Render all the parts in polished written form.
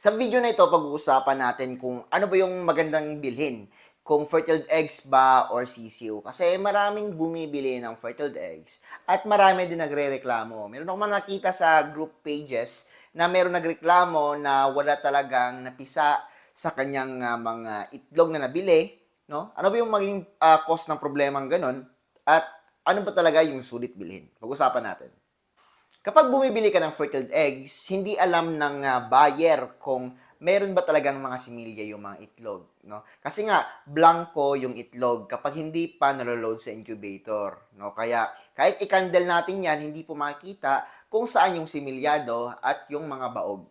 Sa video na ito, pag-uusapan natin kung ano ba yung magandang bilhin. Kung fertiled eggs ba or sisiw. Kasi maraming bumibili ng fertiled eggs at marami din nagre-reklamo. Meron akong mga nakita sa group pages na meron nagreklamo na wala talagang napisa sa kanyang mga itlog na nabili. No? Ano ba yung maging cause ng problemang ganon? At ano ba talaga yung sulit bilhin? Pag-usapan natin. Kapag bumibili ka ng fertiled eggs, hindi alam ng buyer kung meron ba talagang mga similya yung mga itlog, no? Kasi nga blanco yung itlog kapag hindi pa naloload sa incubator, no? Kaya kahit i-candle natin 'yan, hindi po makikita kung saan yung similyado at yung mga baog.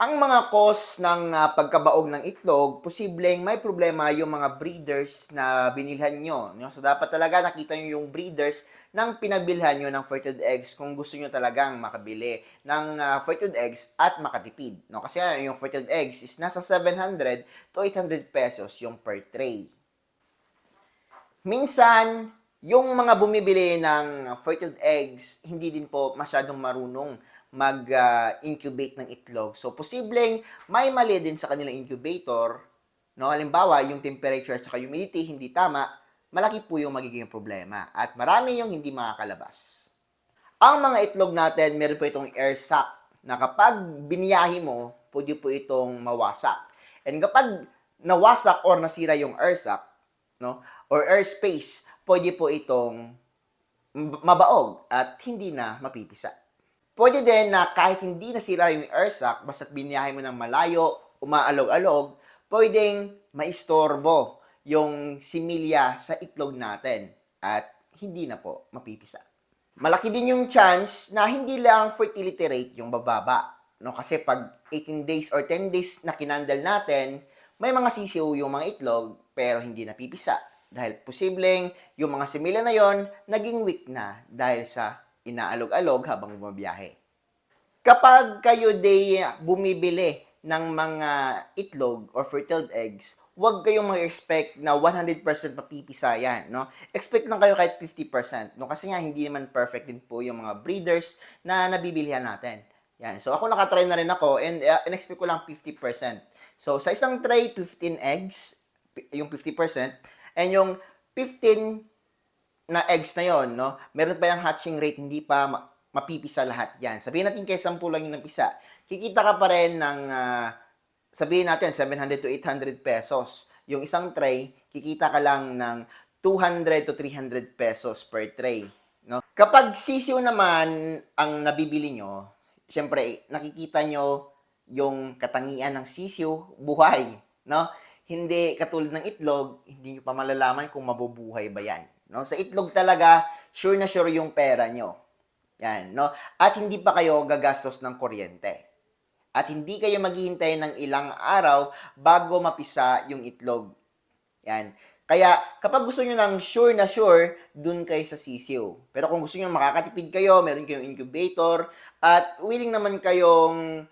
Ang mga cause ng pagkabaog ng itlog, posibleng may problema yung mga breeders na binilhan nyo. No? So, dapat talaga nakita nyo yung breeders ng pinabilhan nyo ng fertiled eggs kung gusto nyo talagang makabili ng fertiled eggs at makatipid. No? Kasi yung fertiled eggs is nasa 700 to 800 pesos yung per tray. Minsan, yung mga bumibili ng fertiled eggs, hindi din po masyadong marunong mag-incubate ng itlog. So, posibleng may mali din sa kanilang incubator. No? Halimbawa, yung temperature at humidity hindi tama, malaki po yung magiging problema. At marami yung hindi makakalabas. Ang mga itlog natin, meron po itong air sac na kapag biniyahi mo, pwede po itong mawasak. And kapag nawasak or nasira yung air sac, no, or airspace, pwede po itong mabaog at hindi na mapipisa. Pwede din na kahit hindi nasira yung air sac, basta't biniyahe mo ng malayo, umaalog-alog, pwedeng maistorbo yung similya sa itlog natin at hindi na po mapipisa. Malaki din yung chance na hindi lang fertility rate yung bababa. No? Kasi pag 18 days or 10 days na kinandal natin, may mga sisiw yung mga itlog pero hindi napipisa. Dahil posibleng yung mga simila na yon naging weak na dahil sa inaalog-alog habang bumabiyahe. Kapag kayo day bumibili ng mga itlog or fertiled eggs, huwag kayong mag-expect na 100% mapipisa yan, no? Expect lang kayo kahit 50%, no? Kasi nga hindi naman perfect din po yung mga breeders na nabibilihan natin. Yan. So ako nakatry na rin ako and in-expect ko lang 50%. So sa isang tray, 15 eggs, yung 50%, and yung 15 na eggs na yon, no? Meron pa yung hatching rate, hindi pa mapipisa lahat yan. Sabihin natin kay 10 lang yung napisa. Kikita ka pa rin ng, sabihin natin, 700 to 800 pesos. Yung isang tray, kikita ka lang ng 200 to 300 pesos per tray. No? Kapag sisiw naman ang nabibili nyo, syempre, nakikita nyo yung katangian ng sisiw, buhay. No? Hindi katulad ng itlog, hindi nyo pa malalaman kung mabubuhay ba yan. No? Sa itlog talaga, sure na sure yung pera nyo. Yan, no? At hindi pa kayo gagastos ng kuryente. At hindi kayo maghihintay ng ilang araw bago mapisa yung itlog. Yan. Kaya, kapag gusto nyo ng sure na sure, dun kayo sa sisiw. Pero kung gusto nyo makakatipid kayo, meron kayong incubator, at willing naman kayong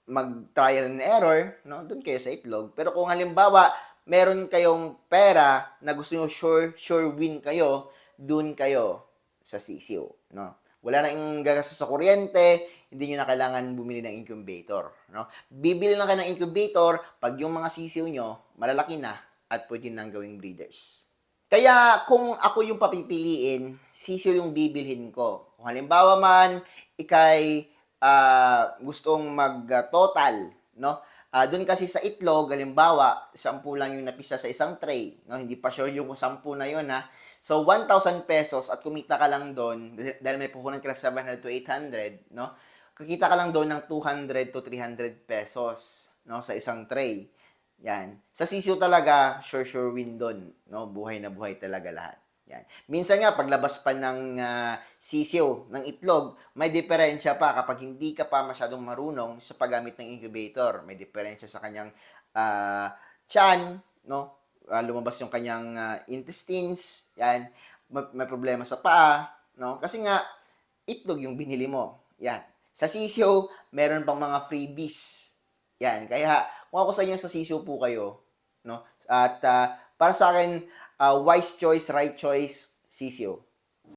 mag-trial and error, no? Dun kayo sa itlog. Pero kung halimbawa, meron kayong pera na gusto nyo sure win kayo, dun kayo sa sisiw, no? Wala na yung gagastos sa kuryente, hindi nyo na kailangan bumili ng incubator, no? Bibili lang kayo ng incubator pag yung mga sisiw nyo, malalaki na at pwede nang gawing breeders. Kaya kung ako yung papipiliin, sisiw yung bibilhin ko. Kung halimbawa man, ikay gustong mag-total, no? Doon kasi sa itlog, halimbawa, 10 lang yung napisa sa isang tray, no? Hindi pa sure yung 10 na yun, ha? So, 1,000 pesos at kumita ka lang doon, dahil may puhunan ka lang 700 to 800, no? Kakita ka lang doon ng 200 to 300 pesos, no? Sa isang tray. Yan. Sa sisiw talaga, sure win doon, no? Buhay na buhay talaga lahat. Yan. Minsan nga, paglabas pa ng sisiw, ng itlog, may diferensya pa kapag hindi ka pa masyadong marunong sa paggamit ng incubator. May diferensya sa kanyang tiyan, no? Lumabas yung kanyang intestines, yan. May problema sa paa, no? Kasi nga, itlog yung binili mo. Yan. Sa sisiw, meron pang mga freebies. Yan. Kaya, kung ako sa inyo, sa sisiw po kayo, no? At para sa akin, wise choice, right choice, sisiw.